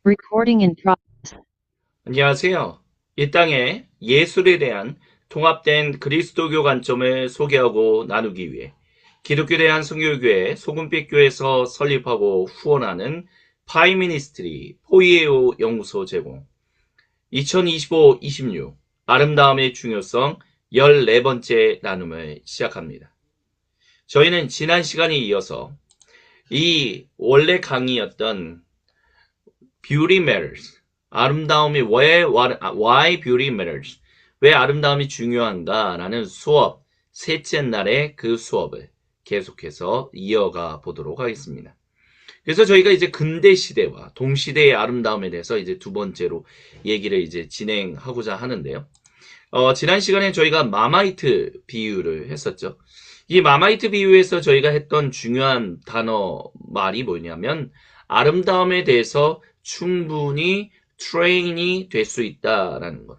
Recording in progress. 안녕하세요. 이 땅에 예술에 대한 통합된 그리스도교 관점을 소개하고 나누기 위해 기독교 대한 선교교회 소금빛교회에서 설립하고 후원하는 파이미니스트리 포이에오 연구소 제공 2025-26 아름다움의 중요성 14번째 나눔을 시작합니다. 저희는 지난 시간에 이어서 이 원래 강의였던 Beauty Matters, 아름다움이 why beauty matters, 왜 아름다움이 중요한가라는 수업, 셋째 날에 그 수업을 계속해서 이어가 보도록 하겠습니다. 그래서 저희가 이제 근대 시대와 동시대의 아름다움에 대해서 이제 두 번째로 얘기를 이제 진행하고자 하는데요. 지난 시간에 저희가 마마이트 비유를 했었죠. 이 마마이트 비유에서 저희가 했던 중요한 단어 말이 뭐냐면 아름다움에 대해서 충분히 트레인이 될 수 있다라는 것.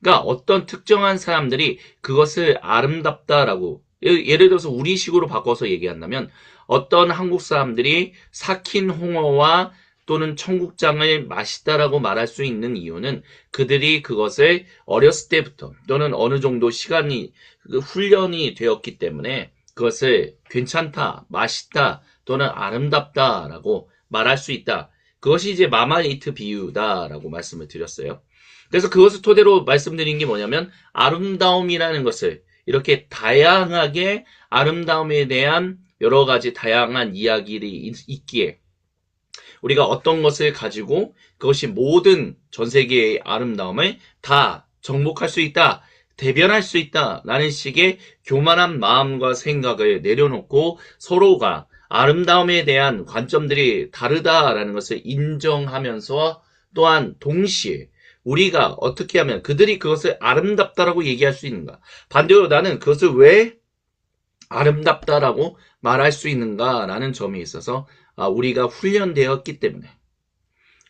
그러니까 어떤 특정한 사람들이 그것을 아름답다라고 예를 들어서 우리식으로 바꿔서 얘기한다면 어떤 한국 사람들이 삭힌 홍어와 또는 청국장을 맛있다라고 말할 수 있는 이유는 그들이 그것을 어렸을 때부터 또는 어느 정도 시간이 훈련이 되었기 때문에 그것을 괜찮다, 맛있다 또는 아름답다라고 말할 수 있다. 그것이 이제 마마이트 비유다라고 말씀을 드렸어요. 그래서 그것을 토대로 말씀드린 게 뭐냐면 아름다움이라는 것을 이렇게 다양하게 아름다움에 대한 여러 가지 다양한 이야기들이 있기에 우리가 어떤 것을 가지고 그것이 모든 전 세계의 아름다움을 다 정복할 수 있다, 대변할 수 있다라는 식의 교만한 마음과 생각을 내려놓고 서로가 아름다움에 대한 관점들이 다르다라는 것을 인정하면서 또한 동시에 우리가 어떻게 하면 그들이 그것을 아름답다라고 얘기할 수 있는가? 반대로 나는 그것을 왜 아름답다라고 말할 수 있는가라는 점이 있어서 우리가 훈련되었기 때문에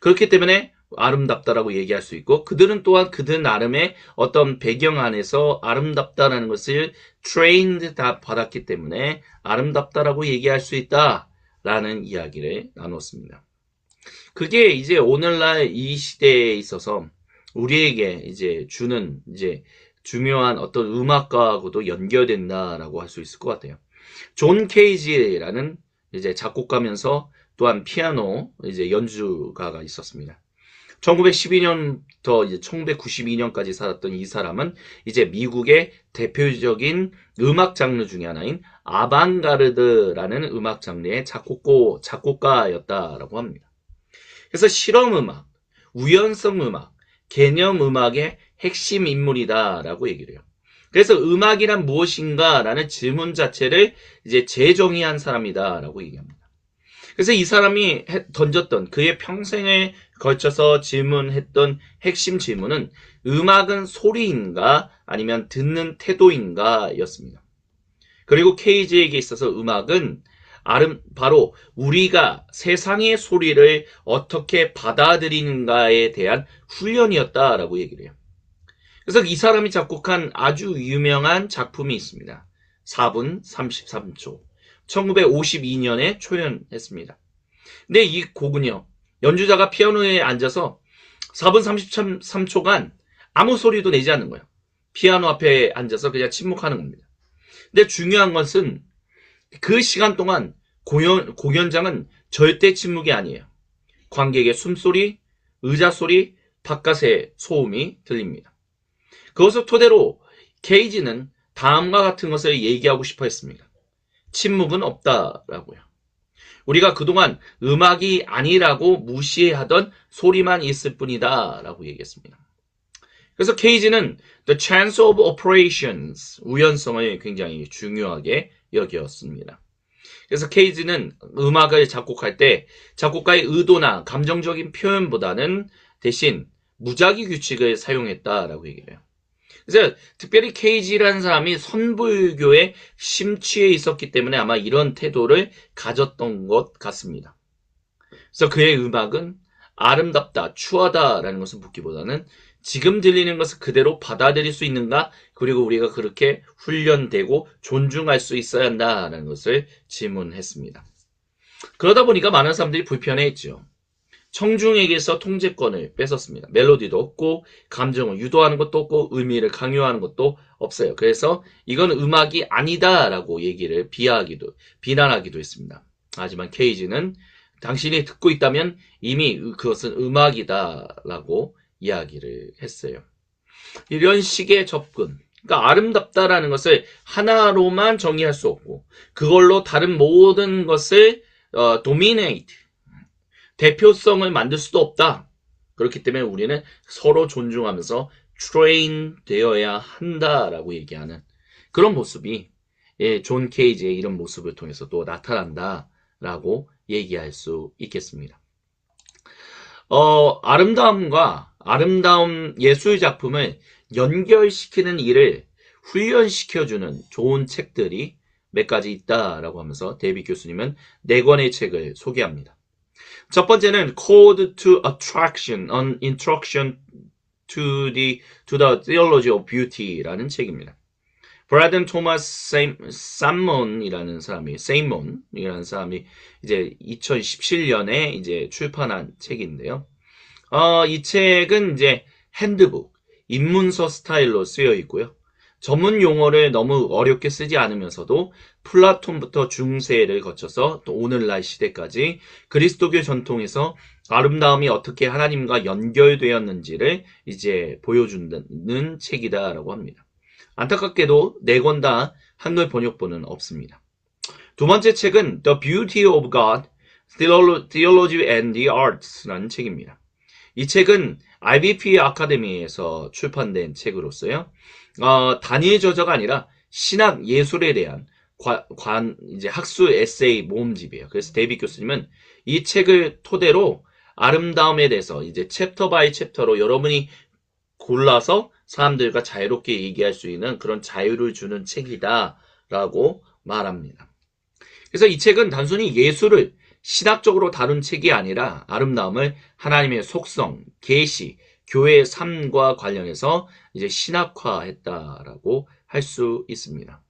그렇기 때문에 아름답다라고 얘기할 수 있고 그들은 또한 그들 나름의 어떤 배경 안에서 아름답다라는 것을 trained 다 받았기 때문에 아름답다라고 얘기할 수 있다라는 이야기를 나눴습니다. 그게 이제 오늘날 이 시대에 있어서 우리에게 이제 주는 이제 중요한 어떤 음악가하고도 연결된다라고 할 수 있을 것 같아요. 존 케이지라는 이제 작곡가면서 또한 피아노 이제 연주가가 있었습니다. 1912년부터 이제 1992년까지 살았던 이 사람은 이제 미국의 대표적인 음악 장르 중에 하나인 아방가르드라는 음악 장르의 작곡가였다라고 합니다. 그래서 실험 음악, 우연성 음악, 개념 음악의 핵심 인물이다라고 얘기를 해요. 그래서 음악이란 무엇인가라는 질문 자체를 이제 재정의한 사람이다라고 얘기합니다. 그래서 이 사람이 던졌던 그의 평생에 걸쳐서 질문했던 핵심 질문은 음악은 소리인가 아니면 듣는 태도인가 였습니다. 그리고 케이지에게 있어서 음악은 바로 우리가 세상의 소리를 어떻게 받아들이는가에 대한 훈련이었다라고 얘기를 해요. 그래서 이 사람이 작곡한 아주 유명한 작품이 있습니다. 4분 33초. 1952년에 초연했습니다. 근데 이 곡은요. 연주자가 피아노에 앉아서 4분 33초간 아무 소리도 내지 않는 거예요. 피아노 앞에 앉아서 그냥 침묵하는 겁니다. 근데 중요한 것은 그 시간 동안 공연장은 절대 침묵이 아니에요. 관객의 숨소리, 의자 소리, 바깥의 소음이 들립니다. 그것을 토대로 케이지는 다음과 같은 것을 얘기하고 싶어 했습니다. 침묵은 없다라고요. 우리가 그동안 음악이 아니라고 무시하던 소리만 있을 뿐이다 라고 얘기했습니다. 그래서 케이지는 The Chance of Operations, 우연성을 굉장히 중요하게 여겼습니다. 그래서 케이지는 음악을 작곡할 때 작곡가의 의도나 감정적인 표현보다는 대신 무작위 규칙을 사용했다라고 얘기해요. 그래서 특별히 케이지라는 사람이 선불교에 심취해 있었기 때문에 아마 이런 태도를 가졌던 것 같습니다. 그래서 그의 음악은 아름답다, 추하다라는 것을 묻기보다는 지금 들리는 것을 그대로 받아들일 수 있는가? 그리고 우리가 그렇게 훈련되고 존중할 수 있어야 한다는 것을 질문했습니다. 그러다 보니까 많은 사람들이 불편해했죠. 청중에게서 통제권을 뺏었습니다. 멜로디도 없고 감정을 유도하는 것도 없고 의미를 강요하는 것도 없어요. 그래서 이건 음악이 아니다라고 얘기를 비난하기도 했습니다. 하지만 케이지는 당신이 듣고 있다면 이미 그것은 음악이다라고 이야기를 했어요. 이런 식의 접근, 그러니까 아름답다라는 것을 하나로만 정의할 수 없고 그걸로 다른 모든 것을 dominate, 대표성을 만들 수도 없다. 그렇기 때문에 우리는 서로 존중하면서 train 되어야 한다라고 얘기하는 그런 모습이 존 케이지의 이런 모습을 통해서 또 나타난다라고 얘기할 수 있겠습니다. 아름다움 예술 작품을 연결시키는 일을 훈련시켜주는 좋은 책들이 몇 가지 있다라고 하면서 데이빗 교수님은 4권의 책을 소개합니다. 첫 번째는 Code to Attraction, An Introduction to the Theology of Beauty라는 책입니다. 브라든 토마스 세이몬이라는 사람이 이제 2017년에 이제 출판한 책인데요. 이 책은 이제 핸드북, 입문서 스타일로 쓰여 있고요. 전문 용어를 너무 어렵게 쓰지 않으면서도 플라톤부터 중세를 거쳐서 또 오늘날 시대까지 그리스도교 전통에서 아름다움이 어떻게 하나님과 연결되었는지를 이제 보여주는 책이다라고 합니다. 안타깝게도 4권 다 한글 번역본은 없습니다. 두 번째 책은 The Beauty of God, Theology and the Arts라는 책입니다. 이 책은 IBP 아카데미에서 출판된 책으로서요. 단일 저자가 아니라 신학 예술에 대한 이제 학술 에세이 모음집이에요. 그래서 데이빗 교수님은 이 책을 토대로 아름다움에 대해서 이제 챕터 바이 챕터로 여러분이 골라서 사람들과 자유롭게 얘기할 수 있는 그런 자유를 주는 책이다라고 말합니다. 그래서 이 책은 단순히 예술을 신학적으로 다룬 책이 아니라 아름다움을 하나님의 속성, 계시, 교회의 삶과 관련해서 이제 신학화했다라고 할 수 있습니다.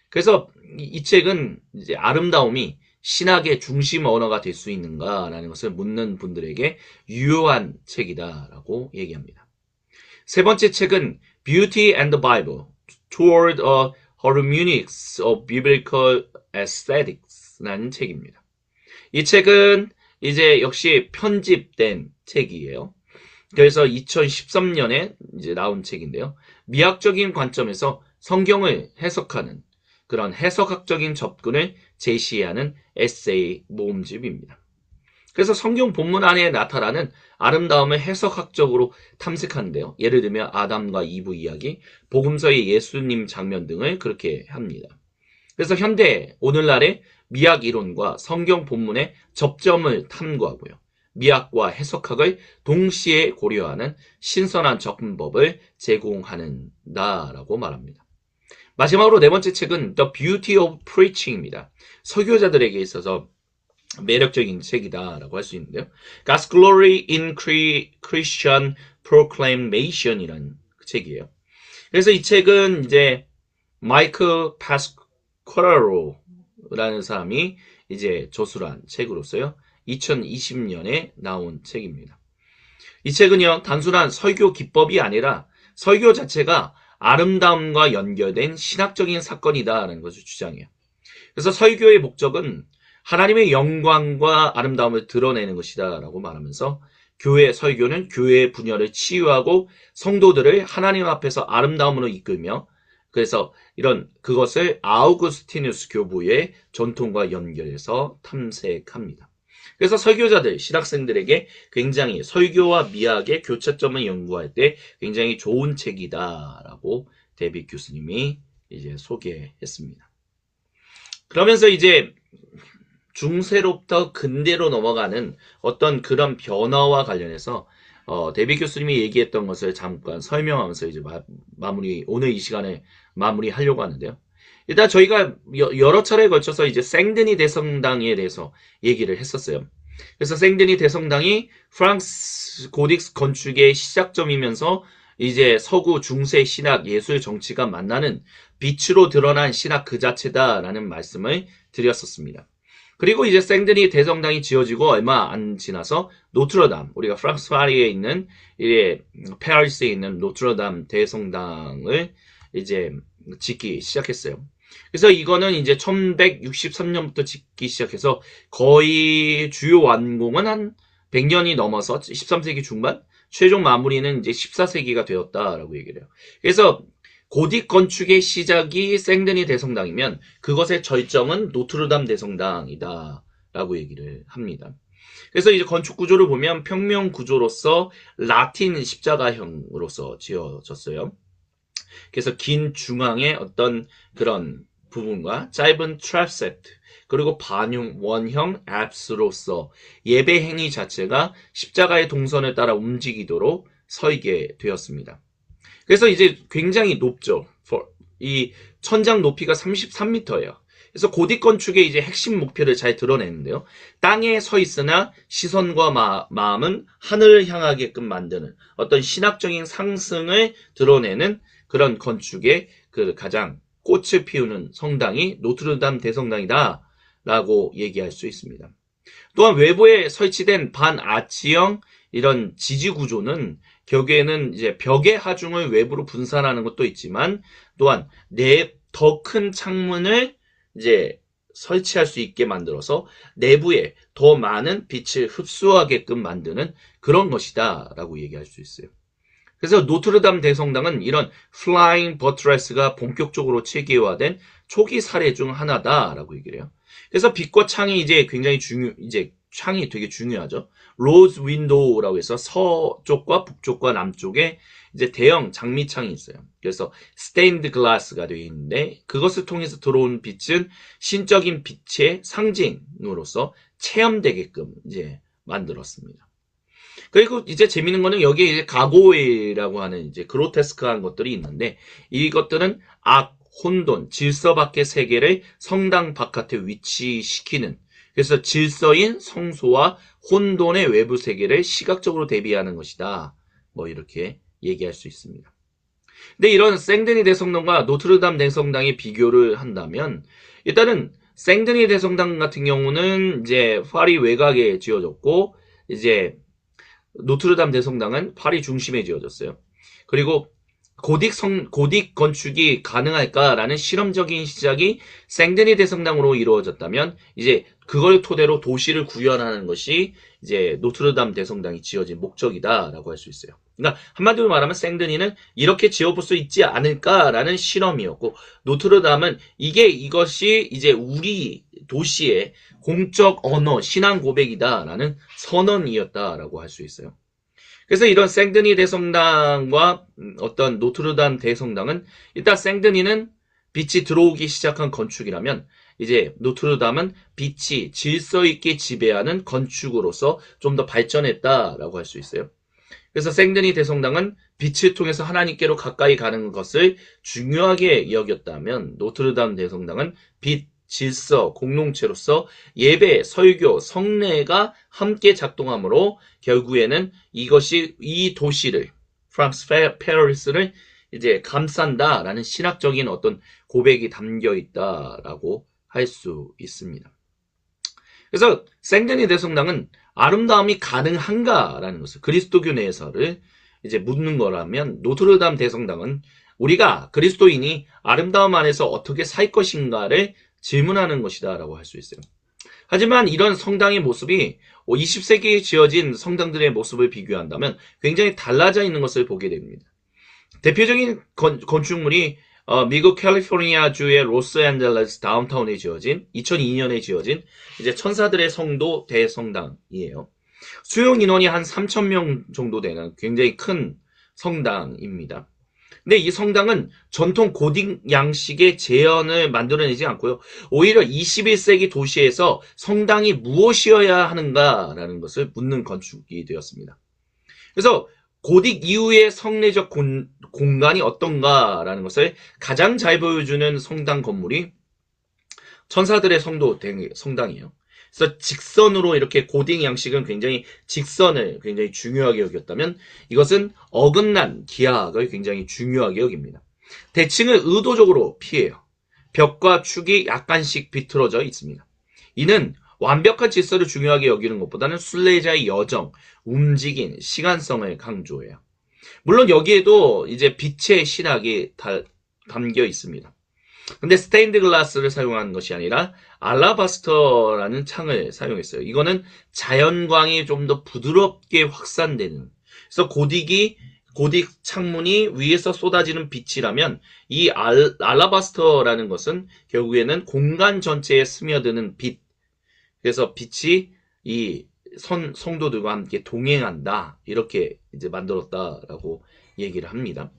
그래서 이 책은 이제 아름다움이 신학의 중심 언어가 될 수 있는가라는 것을 묻는 분들에게 유효한 책이다라고 얘기합니다. 세 번째 책은 Beauty and the Bible, Toward a Hermeneutics of Biblical Aesthetics라는 책입니다. 이 책은 이제 역시 편집된 책이에요. 그래서 2013년에 이제 나온 책인데요. 미학적인 관점에서 성경을 해석하는 그런 해석학적인 접근을 제시하는 에세이 모음집입니다. 그래서 성경 본문 안에 나타나는 아름다움을 해석학적으로 탐색하는데요. 예를 들면 아담과 이브 이야기, 복음서의 예수님 장면 등을 그렇게 합니다. 그래서 현대 오늘날의 미학 이론과 성경 본문의 접점을 탐구하고요. 미학과 해석학을 동시에 고려하는 신선한 접근법을 제공하는다라고 말합니다. 마지막으로 네 번째 책은 The Beauty of Preaching입니다. 설교자들에게 있어서 매력적인 책이다라고 할 수 있는데요. God's Glory in Christian Proclamation이라는 책이에요. 그래서 이 책은 이제 마이크 파스쿼라로라는 사람이 이제 저술한 책으로서요. 2020년에 나온 책입니다. 이 책은요, 단순한 설교 기법이 아니라 설교 자체가 아름다움과 연결된 신학적인 사건이다라는 것을 주장해요. 그래서 설교의 목적은 하나님의 영광과 아름다움을 드러내는 것이다라고 말하면서 교회 설교는 교회의 분열을 치유하고 성도들을 하나님 앞에서 아름다움으로 이끌며 그래서 그것을 아우구스티누스 교부의 전통과 연결해서 탐색합니다. 그래서 설교자들, 신학생들에게 굉장히 설교와 미학의 교차점을 연구할 때 굉장히 좋은 책이다라고 데이빗 교수님이 이제 소개했습니다. 그러면서 이제 중세로부터 근대로 넘어가는 어떤 그런 변화와 관련해서 데이빗 교수님이 얘기했던 것을 잠깐 설명하면서 이제 오늘 이 시간에 마무리하려고 하는데요. 일단 저희가 여러 차례에 걸쳐서 이제 생드니 대성당에 대해서 얘기를 했었어요. 그래서 생드니 대성당이 프랑스 고딕 건축의 시작점이면서 이제 서구 중세 신학 예술 정치가 만나는 빛으로 드러난 신학 그 자체다라는 말씀을 드렸었습니다. 그리고 이제 생드니 대성당이 지어지고 얼마 안 지나서 노트르담, 우리가 프랑스 파리에 있는 파리스에 있는 노트르담 대성당을 이제 짓기 시작했어요. 그래서 이거는 이제 1163년부터 짓기 시작해서 거의 주요 완공은 한 100년이 넘어서 13세기 중반, 최종 마무리는 이제 14세기가 되었다라고 얘기를 해요. 그래서 고딕 건축의 시작이 생드니 대성당이면 그것의 절정은 노트르담 대성당이다라고 얘기를 합니다. 그래서 이제 건축 구조를 보면 평면 구조로서 라틴 십자가형으로서 지어졌어요. 그래서 긴 중앙의 어떤 그런 부분과 짧은 트랩세트, 그리고 반용 원형 앱스로서 예배 행위 자체가 십자가의 동선을 따라 움직이도록 설계되었습니다. 그래서 이제 굉장히 높죠. 이 천장 높이가 33m예요. 그래서 고딕 건축의 이제 핵심 목표를 잘 드러내는데요. 땅에 서 있으나 시선과 마음은 하늘을 향하게끔 만드는 어떤 신학적인 상승을 드러내는 그런 건축의 그 가장 꽃을 피우는 성당이 노트르담 대성당이다 라고 얘기할 수 있습니다. 또한 외부에 설치된 반아치형 이런 지지 구조는 결국에는 이제 벽의 하중을 외부로 분산하는 것도 있지만 또한 더 큰 창문을 이제 설치할 수 있게 만들어서 내부에 더 많은 빛을 흡수하게끔 만드는 그런 것이다 라고 얘기할 수 있어요. 그래서 노트르담 대성당은 이런 플라잉 버트레스가 본격적으로 체계화된 초기 사례 중 하나다라고 얘기를 해요. 그래서 빛과 창이 이제 굉장히 창이 되게 중요하죠. 로즈 윈도우라고 해서 서쪽과 북쪽과 남쪽에 이제 대형 장미창이 있어요. 그래서 스테인드 글라스가 되어 있는데 그것을 통해서 들어온 빛은 신적인 빛의 상징으로서 체험되게끔 이제 만들었습니다. 그리고 이제 재밌는 거는 여기에 이제 가고이라고 하는 이제 그로테스크한 것들이 있는데 이것들은 악, 혼돈, 질서 밖의 세계를 성당 바깥에 위치시키는, 그래서 질서인 성소와 혼돈의 외부 세계를 시각적으로 대비하는 것이다. 뭐 이렇게 얘기할 수 있습니다. 근데 이런 생드니 대성당과 노트르담 대성당의 비교를 한다면 일단은 생드니 대성당 같은 경우는 이제 파리 외곽에 지어졌고 이제 노트르담 대성당은 파리 중심에 지어졌어요. 그리고 고딕 건축이 가능할까라는 실험적인 시작이 생드니 대성당으로 이루어졌다면 이제 그걸 토대로 도시를 구현하는 것이 이제 노트르담 대성당이 지어진 목적이다라고 할 수 있어요. 그러니까 한마디로 말하면 생드니는 이렇게 지어볼 수 있지 않을까라는 실험이었고 노트르담은 이것이 이제 우리 도시의 공적 언어 신앙 고백이다라는 선언이었다라고 할 수 있어요. 그래서 이런 생드니 대성당과 어떤 노트르담 대성당은 일단 생드니는 빛이 들어오기 시작한 건축이라면 이제 노트르담은 빛이 질서 있게 지배하는 건축으로서 좀 더 발전했다라고 할 수 있어요. 그래서 생드니 대성당은 빛을 통해서 하나님께로 가까이 가는 것을 중요하게 여겼다면 노트르담 대성당은 빛, 질서, 공동체로서 예배, 설교, 성례가 함께 작동하므로 결국에는 이것이 이 도시를 프랑스 파리스를 이제 감싼다라는 신학적인 어떤 고백이 담겨 있다라고 할 수 있습니다. 그래서 생드니 대성당은 아름다움이 가능한가라는 것을 그리스도교 내에서를 이제 묻는 거라면 노트르담 대성당은 우리가 그리스도인이 아름다움 안에서 어떻게 살 것인가를 질문하는 것이다라고 할 수 있어요. 하지만 이런 성당의 모습이 20세기에 지어진 성당들의 모습을 비교한다면 굉장히 달라져 있는 것을 보게 됩니다. 대표적인 건축물이 미국 캘리포니아주의 로스앤젤레스 다운타운에 지어진 2002년에 지어진 이제 천사들의 성도 대성당이에요. 수용 인원이 한 3,000명 정도 되는 굉장히 큰 성당입니다. 근데 이 성당은 전통 고딕 양식의 재현을 만들어내지 않고요. 오히려 21세기 도시에서 성당이 무엇이어야 하는가라는 것을 묻는 건축이 되었습니다. 그래서 고딕 이후의 성례적 공간이 어떤가라는 것을 가장 잘 보여주는 성당 건물이 천사들의 성당이에요. 그래서 직선으로 이렇게 고딕 양식은 굉장히 직선을 굉장히 중요하게 여겼다면 이것은 어긋난 기하학을 굉장히 중요하게 여깁니다. 대칭을 의도적으로 피해요. 벽과 축이 약간씩 비틀어져 있습니다. 이는 완벽한 질서를 중요하게 여기는 것보다는 순례자의 여정, 움직임, 시간성을 강조해요. 물론 여기에도 이제 빛의 신학이 담겨 있습니다. 근데 스테인드 글라스를 사용한 것이 아니라 알라바스터라는 창을 사용했어요. 이거는 자연광이 좀 더 부드럽게 확산되는. 그래서 고딕 창문이 위에서 쏟아지는 빛이라면 이 알라바스터라는 것은 결국에는 공간 전체에 스며드는 빛. 그래서 빛이 이 성도들과 함께 동행한다. 이렇게 이제 만들었다라고 얘기를 합니다.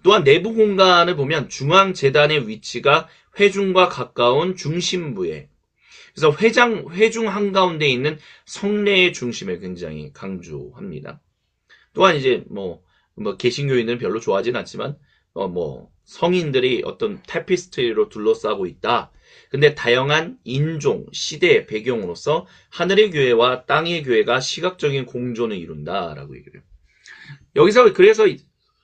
또한 내부 공간을 보면 중앙 재단의 위치가 회중과 가까운 중심부에, 그래서 회중 한가운데 있는 성례의 중심을 굉장히 강조합니다. 또한 이제 개신교인들은 별로 좋아하진 않지만 성인들이 어떤 타피스트리로 둘러싸고 있다. 근데 다양한 인종, 시대, 배경으로서 하늘의 교회와 땅의 교회가 시각적인 공존을 이룬다라고 얘기를 해요. 여기서 그래서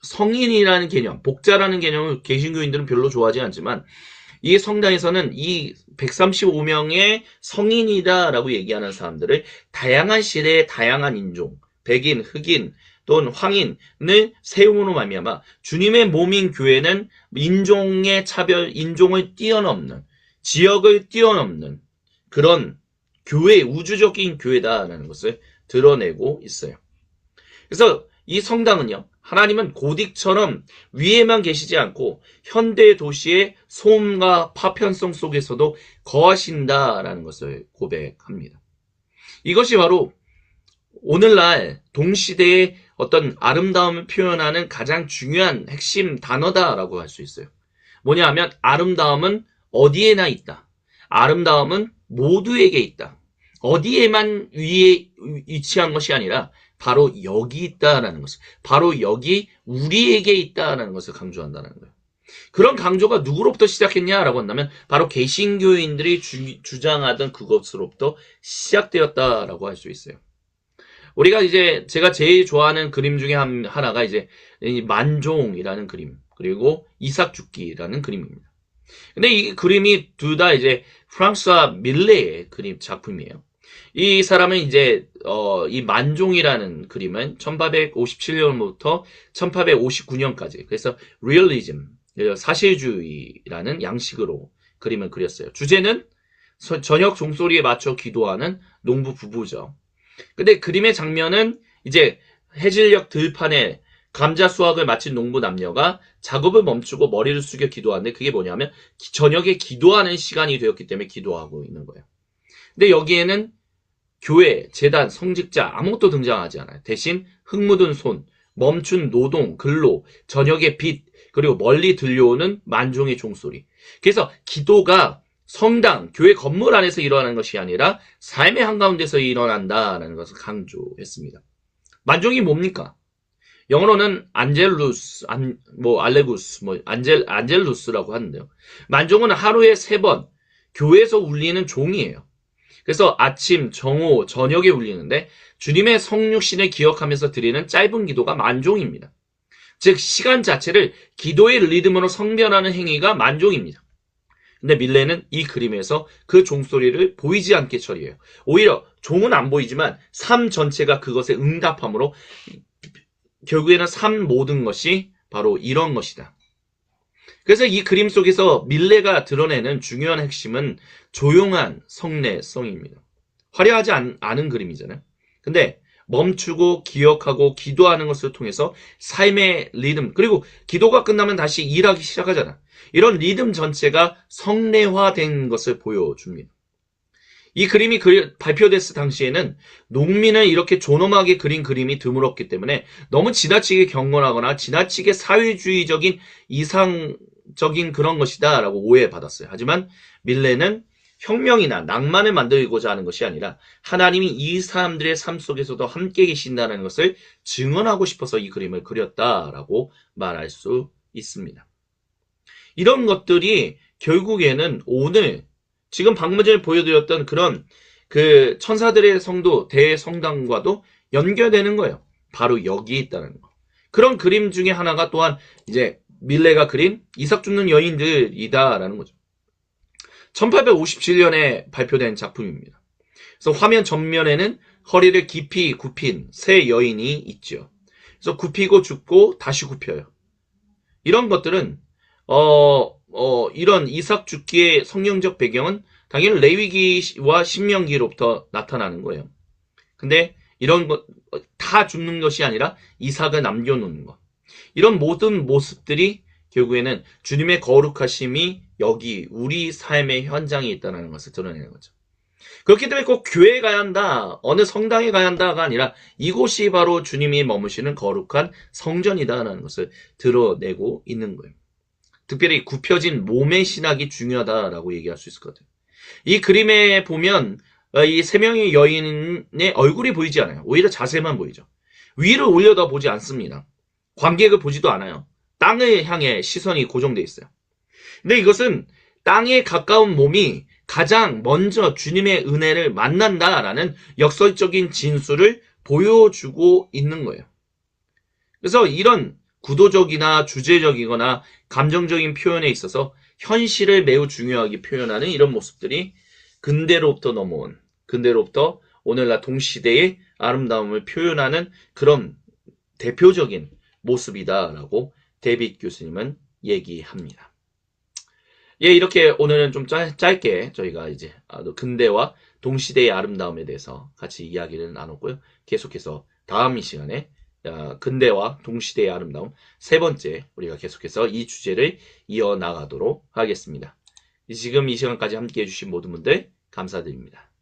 성인이라는 개념, 복자라는 개념을 개신교인들은 별로 좋아하지 않지만 이 성당에서는 이 135명의 성인이다라고 얘기하는 사람들을 다양한 시대의 다양한 인종, 백인, 흑인 또는 황인을 세움으로 말미암아 주님의 몸인 교회는 인종의 차별, 인종을 뛰어넘는, 지역을 뛰어넘는 그런 교회, 우주적인 교회다라는 것을 드러내고 있어요. 그래서 이 성당은요, 하나님은 고딕처럼 위에만 계시지 않고 현대 도시의 소음과 파편성 속에서도 거하신다라는 것을 고백합니다. 이것이 바로 오늘날 동시대의 어떤 아름다움을 표현하는 가장 중요한 핵심 단어다라고 할 수 있어요. 뭐냐 하면 아름다움은 어디에나 있다. 아름다움은 모두에게 있다. 어디에만 위에 위치한 것이 아니라 바로 여기 있다라는 것을, 바로 여기 우리에게 있다라는 것을 강조한다는 거예요. 그런 강조가 누구로부터 시작했냐라고 한다면 바로 개신교인들이 주장하던 그것으로부터 시작되었다라고 할 수 있어요. 우리가 이제 제가 제일 좋아하는 그림 중에 하나가 이제 만종이라는 그림, 그리고 이삭 죽기라는 그림입니다. 근데 이 그림이 둘 다 이제 프랑스와 밀레의 그림 작품이에요. 이 사람은 이제 이 만종이라는 그림은 1857년부터 1859년까지, 그래서 리얼리즘, 사실주의라는 양식으로 그림을 그렸어요. 주제는 저녁 종소리에 맞춰 기도하는 농부 부부죠. 근데 그림의 장면은 이제 해질녘 들판에 감자 수확을 마친 농부 남녀가 작업을 멈추고 머리를 숙여 기도하는데, 그게 뭐냐면 저녁에 기도하는 시간이 되었기 때문에 기도하고 있는 거예요. 근데 여기에는 교회, 재단, 성직자 아무것도 등장하지 않아요. 대신 흙 묻은 손, 멈춘 노동, 근로, 저녁의 빛, 그리고 멀리 들려오는 만종의 종소리. 그래서 기도가 성당, 교회 건물 안에서 일어나는 것이 아니라 삶의 한가운데서 일어난다라는 것을 강조했습니다. 만종이 뭡니까? 영어로는 안젤루스, 알레구스, 안젤루스라고 하는데요. 만종은 하루에 3번 교회에서 울리는 종이에요. 그래서 아침, 정오, 저녁에 울리는데 주님의 성육신을 기억하면서 드리는 짧은 기도가 만종입니다. 즉 시간 자체를 기도의 리듬으로 성별하는 행위가 만종입니다. 근데 밀레는 이 그림에서 그 종소리를 보이지 않게 처리해요. 오히려 종은 안 보이지만 삶 전체가 그것에 응답함으로 결국에는 삶 모든 것이 바로 이런 것이다. 그래서 이 그림 속에서 밀레가 드러내는 중요한 핵심은 조용한 성례성입니다. 화려하지 않은 그림이잖아요. 근데 멈추고 기억하고 기도하는 것을 통해서 삶의 리듬, 그리고 기도가 끝나면 다시 일하기 시작하잖아. 이런 리듬 전체가 성례화된 것을 보여줍니다. 이 그림이 발표됐을 당시에는 농민을 이렇게 존엄하게 그린 그림이 드물었기 때문에 너무 지나치게 경건하거나 지나치게 사회주의적인 이상적인 그런 것이다 라고 오해받았어요. 하지만 밀레는 혁명이나 낭만을 만들고자 하는 것이 아니라 하나님이 이 사람들의 삶 속에서도 함께 계신다는 것을 증언하고 싶어서 이 그림을 그렸다라고 말할 수 있습니다. 이런 것들이 결국에는 오늘 지금 방금 전에 보여드렸던 그런 그 천사들의 성도 대성당과도 연결되는 거예요. 바로 여기 있다는 거. 그런 그림 중에 하나가 또한 이제 밀레가 그린 이삭 죽는 여인들이다라는 거죠. 1857년에 발표된 작품입니다. 그래서 화면 전면에는 허리를 깊이 굽힌 세 여인이 있죠. 그래서 굽히고 죽고 다시 굽혀요. 이런 것들은 이런 이삭 죽기의 성경적 배경은 당연히 레위기와 신명기로부터 나타나는 거예요. 근데 이런 것 다 죽는 것이 아니라 이삭을 남겨놓는 것. 이런 모든 모습들이 결국에는 주님의 거룩하심이 여기 우리 삶의 현장에 있다는 것을 드러내는 거죠. 그렇기 때문에 꼭 교회에 가야 한다, 어느 성당에 가야 한다가 아니라 이곳이 바로 주님이 머무시는 거룩한 성전이다라는 것을 드러내고 있는 거예요. 특별히 굽혀진 몸의 신학이 중요하다라고 얘기할 수 있을 것 같아요. 이 그림에 보면 이 세 명의 여인의 얼굴이 보이지 않아요. 오히려 자세만 보이죠. 위를 올려다 보지 않습니다. 관객을 보지도 않아요. 땅을 향해 시선이 고정되어 있어요. 근데 이것은 땅에 가까운 몸이 가장 먼저 주님의 은혜를 만난다라는 역설적인 진술을 보여주고 있는 거예요. 그래서 이런 구도적이나 주제적이거나 감정적인 표현에 있어서 현실을 매우 중요하게 표현하는 이런 모습들이 근대로부터 오늘날 동시대의 아름다움을 표현하는 그런 대표적인 모습이다라고 데빗 교수님은 얘기합니다. 예, 이렇게 오늘은 좀 짧게 저희가 이제 근대와 동시대의 아름다움에 대해서 같이 이야기를 나눴고요. 계속해서 다음 이 시간에 근대와 동시대의 아름다움 세 번째 우리가 계속해서 이 주제를 이어나가도록 하겠습니다. 지금 이 시간까지 함께해 주신 모든 분들 감사드립니다.